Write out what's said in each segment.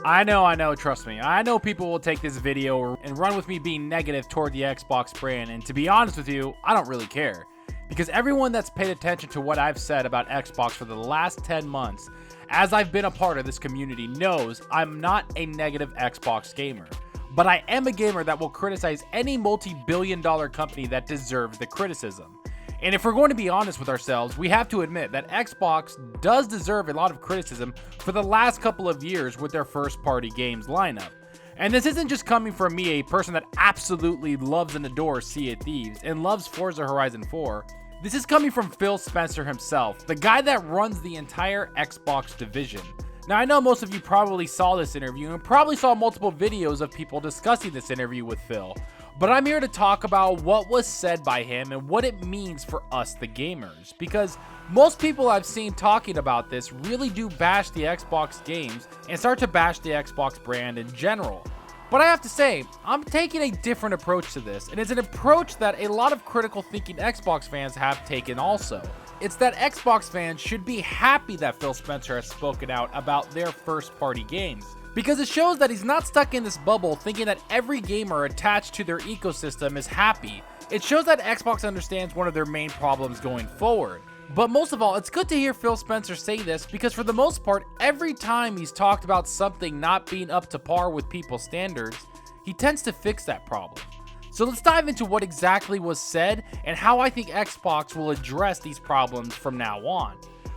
I know, trust me. I know people will take this video and run with me being negative toward the Xbox brand, and to be honest with you, I don't really care. Because everyone that's paid attention to what I've said about Xbox for the last 10 months, as I've been a part of this community, knows I'm not a negative Xbox gamer. But I am a gamer that will criticize any multi-billion-dollar company that deserves the criticism. And if we're going to be honest with ourselves, we have to admit that Xbox does deserve a lot of criticism for the last couple of years with their first-party games lineup. And this isn't just coming from me, a person that absolutely loves and adores Sea of Thieves and loves Forza Horizon 4. This is coming from Phil Spencer himself, the guy that runs the entire Xbox division. Now, I know most of you probably saw this interview and probably saw multiple videos of people discussing this interview with Phil, but I'm here to talk about what was said by him and what it means for us, the gamers, because most people I've seen talking about this really do bash the Xbox games and start to bash the Xbox brand in general. But I have to say, I'm taking a different approach to this, and it's an approach that a lot of critical thinking Xbox fans have taken also. It's that Xbox fans should be happy that Phil Spencer has spoken out about their first-party games, because it shows that he's not stuck in this bubble thinking that every gamer attached to their ecosystem is happy. It shows that Xbox understands one of their main problems going forward. But most of all, it's good to hear Phil Spencer say this because for the most part, every time he's talked about something not being up to par with people's standards, he tends to fix that problem. So let's dive into what exactly was said and how I think Xbox will address these problems from now on.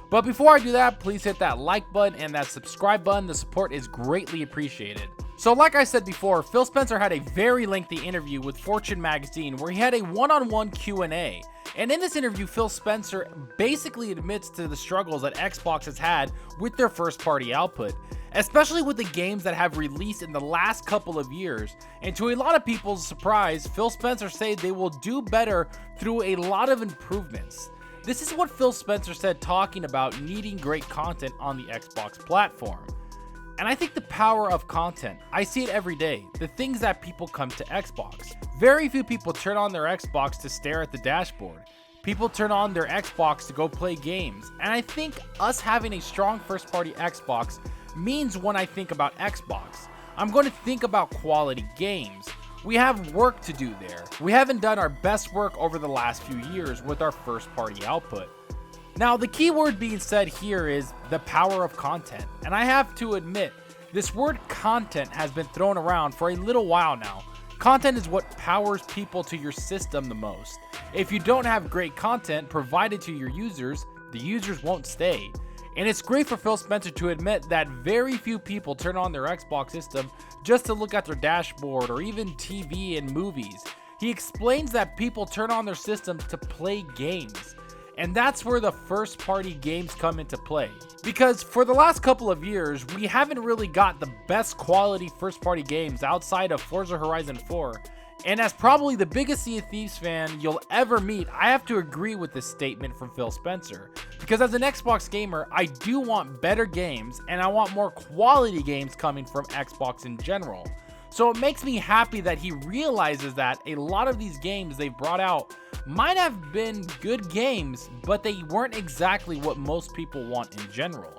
But before I do that, please hit that like button and that subscribe button. The support is greatly appreciated. So like I said before, Phil Spencer had a very lengthy interview with Fortune Magazine where he had a one-on-one Q&A. And in this interview, Phil Spencer basically admits to the struggles that Xbox has had with their first-party output, especially with the games that have released in the last couple of years. And to a lot of people's surprise, Phil Spencer said they will do better through a lot of improvements. This is what Phil Spencer said talking about needing great content on the Xbox platform. And I think the power of content, I see it every day, the things that people come to Xbox. Very few people turn on their Xbox to stare at the dashboard. People turn on their Xbox to go play games. And I think us having a strong first-party Xbox means when I think about Xbox, I'm going to think about quality games. We have work to do there. We haven't done our best work over the last few years with our first-party output. Now, the key word being said here is the power of content. And I have to admit, this word content has been thrown around for a little while now. Content is what powers people to your system the most. If you don't have great content provided to your users, the users won't stay. And it's great for Phil Spencer to admit that very few people turn on their Xbox system just to look at their dashboard or even TV and movies. He explains that people turn on their systems to play games. And that's where the first-party games come into play. Because for the last couple of years, we haven't really got the best quality first-party games outside of Forza Horizon 4. And as probably the biggest Sea of Thieves fan you'll ever meet, I have to agree with this statement from Phil Spencer. Because as an Xbox gamer, I do want better games, and I want more quality games coming from Xbox in general. So it makes me happy that he realizes that a lot of these games they've brought out might have been good games, but they weren't exactly what most people want in general.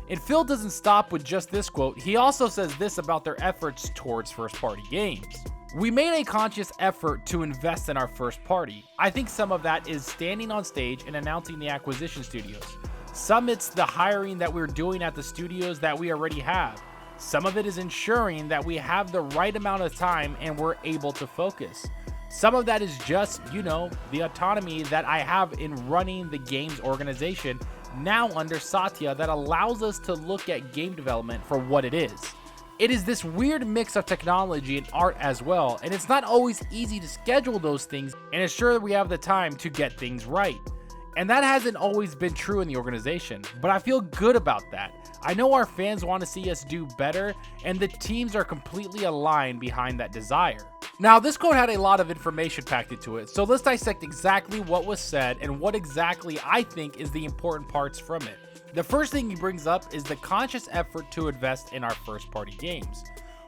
And Phil doesn't stop with just this quote, he also says this about their efforts towards first-party games. We made a conscious effort to invest in our first party. I think some of that is standing on stage and announcing the acquisition studios. Some it's the hiring that we're doing at the studios that we already have. Some of it is ensuring that we have the right amount of time and we're able to focus. Some of that is just, the autonomy that I have in running the games organization now under Satya that allows us to look at game development for what it is. It is this weird mix of technology and art as well, and it's not always easy to schedule those things and ensure that we have the time to get things right. And that hasn't always been true in the organization, but I feel good about that. I know our fans want to see us do better, and the teams are completely aligned behind that desire. Now, this quote had a lot of information packed into it, so let's dissect exactly what was said and what exactly I think is the important parts from it. The first thing he brings up is the conscious effort to invest in our first-party games,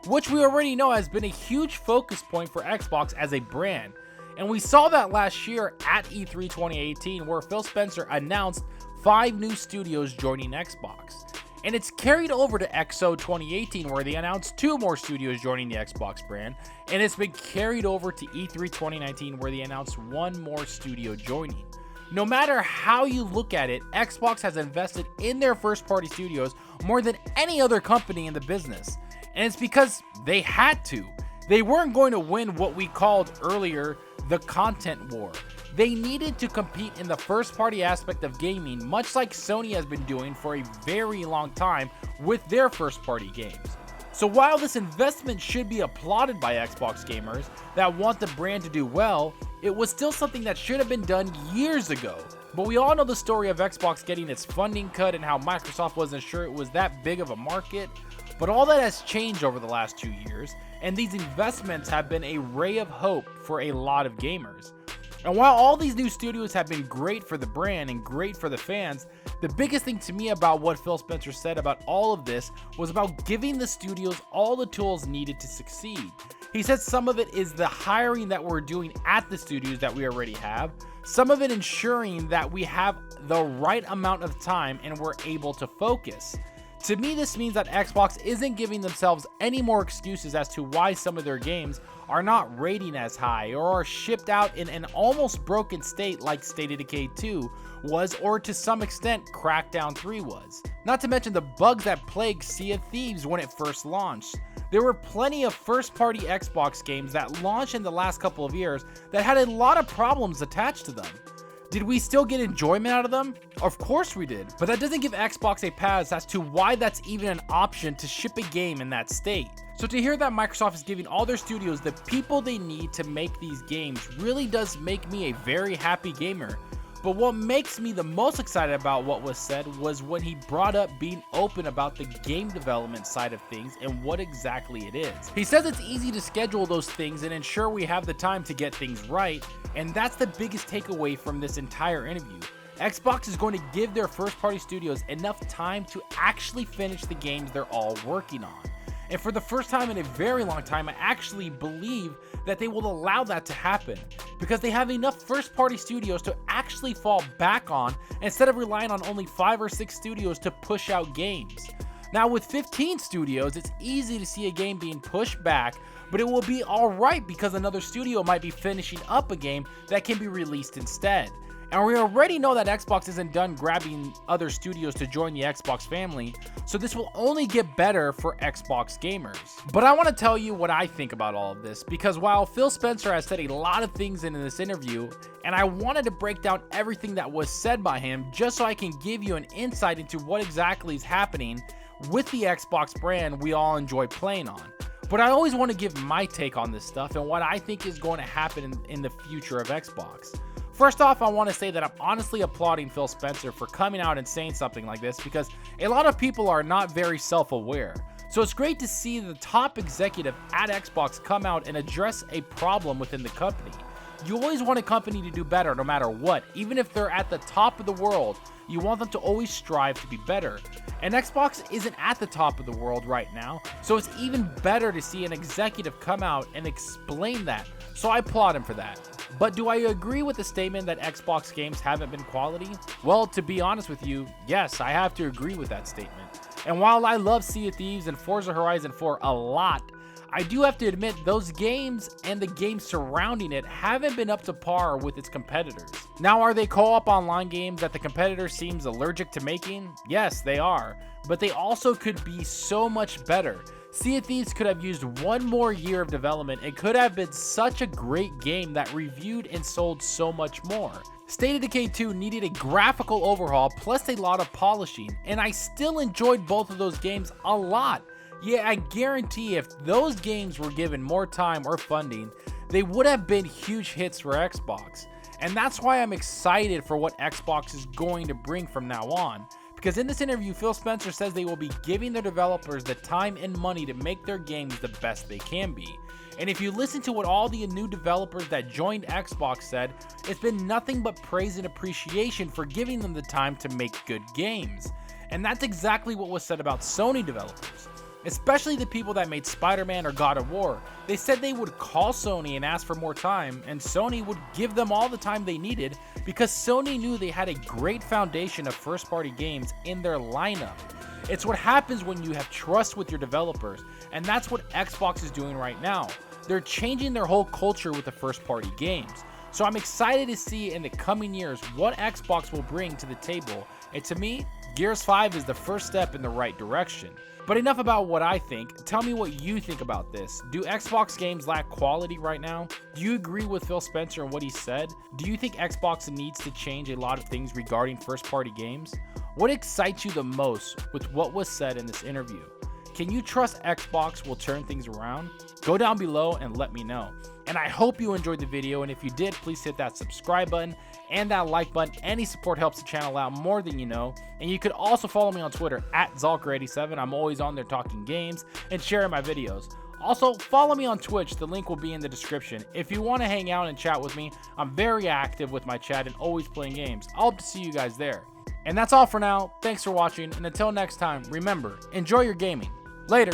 which we already know has been a huge focus point for Xbox as a brand. And we saw that last year at E3 2018 where Phil Spencer announced 5 new studios joining Xbox. And it's carried over to XO 2018, where they announced 2 more studios joining the Xbox brand, and it's been carried over to E3 2019, where they announced 1 more studio joining. No matter how you look at it, Xbox has invested in their first-party studios more than any other company in the business, and it's because they had to. They weren't going to win what we called earlier the content war. They needed to compete in the first-party aspect of gaming, much like Sony has been doing for a very long time with their first-party games. So while this investment should be applauded by Xbox gamers that want the brand to do well, it was still something that should have been done years ago. But we all know the story of Xbox getting its funding cut and how Microsoft wasn't sure it was that big of a market. But all that has changed over the last 2 years, and these investments have been a ray of hope for a lot of gamers. And while all these new studios have been great for the brand and great for the fans, the biggest thing to me about what Phil Spencer said about all of this was about giving the studios all the tools needed to succeed. He said some of it is the hiring that we're doing at the studios that we already have, some of it ensuring that we have the right amount of time and we're able to focus. To me, this means that Xbox isn't giving themselves any more excuses as to why some of their games are not rating as high or are shipped out in an almost broken state like State of Decay 2 was, or to some extent Crackdown 3 was. Not to mention the bugs that plagued Sea of Thieves when it first launched. There were plenty of first-party Xbox games that launched in the last couple of years that had a lot of problems attached to them. Did we still get enjoyment out of them? Of course we did, but that doesn't give Xbox a pass as to why that's even an option to ship a game in that state. So to hear that Microsoft is giving all their studios the people they need to make these games really does make me a very happy gamer. But what makes me the most excited about what was said was when he brought up being open about the game development side of things and what exactly it is. He says it's easy to schedule those things and ensure we have the time to get things right, and that's the biggest takeaway from this entire interview. Xbox is going to give their first-party studios enough time to actually finish the games they're all working on. And for the first time in a very long time, I actually believe that they will allow that to happen because they have enough first-party studios to actually fall back on instead of relying on only 5 or 6 studios to push out games. Now with 15 studios, it's easy to see a game being pushed back, but it will be alright because another studio might be finishing up a game that can be released instead. And we already know that Xbox isn't done grabbing other studios to join the Xbox family, so this will only get better for Xbox gamers. But I want to tell you what I think about all of this, because while Phil Spencer has said a lot of things in this interview, and I wanted to break down everything that was said by him just so I can give you an insight into what exactly is happening with the Xbox brand we all enjoy playing on. But I always want to give my take on this stuff and what I think is going to happen in the future of Xbox. First off, I want to say that I'm honestly applauding Phil Spencer for coming out and saying something like this because a lot of people are not very self-aware. So it's great to see the top executive at Xbox come out and address a problem within the company. You always want a company to do better no matter what, even if they're at the top of the world. You want them to always strive to be better. And Xbox isn't at the top of the world right now, so it's even better to see an executive come out and explain that. So I applaud him for that. But do I agree with the statement that Xbox games haven't been quality? Well, to be honest with you, yes, I have to agree with that statement. And while I love Sea of Thieves and Forza Horizon 4 a lot, I do have to admit those games and the games surrounding it haven't been up to par with its competitors. Now, are they co-op online games that the competitor seems allergic to making? Yes, they are, but they also could be so much better. Sea of Thieves could have used 1 more year of development and could have been such a great game that reviewed and sold so much more. State of Decay 2 needed a graphical overhaul plus a lot of polishing, and I still enjoyed both of those games a lot. Yeah, I guarantee if those games were given more time or funding, they would have been huge hits for Xbox. And that's why I'm excited for what Xbox is going to bring from now on. Because in this interview, Phil Spencer says they will be giving their developers the time and money to make their games the best they can be. And if you listen to what all the new developers that joined Xbox said, it's been nothing but praise and appreciation for giving them the time to make good games. And that's exactly what was said about Sony developers. especially the people that made Spider-Man or God of War. They said they would call Sony and ask for more time, and Sony would give them all the time they needed because Sony knew they had a great foundation of first-party games in their lineup. It's what happens when you have trust with your developers, and that's what Xbox is doing right now. They're changing their whole culture with the first-party games. So I'm excited to see in the coming years what Xbox will bring to the table, and to me, Gears 5 is the first step in the right direction. But enough about what I think. Tell me what you think about this. Do Xbox games lack quality right now? Do you agree with Phil Spencer and what he said? Do you think Xbox needs to change a lot of things regarding first-party games? What excites you the most with what was said in this interview? Can you trust Xbox will turn things around? Go down below and let me know. And I hope you enjoyed the video, and if you did, please hit that subscribe button and that like button. Any support helps the channel out more than you know. And you could also follow me on Twitter at Zalker87. I'm always on there talking games and sharing my videos. Also, follow me on Twitch. The link will be in the description. If you want to hang out and chat with me, I'm very active with my chat and always playing games. I hope to see you guys there. And that's all for now. Thanks for watching, and until next time, remember, enjoy your gaming. Later.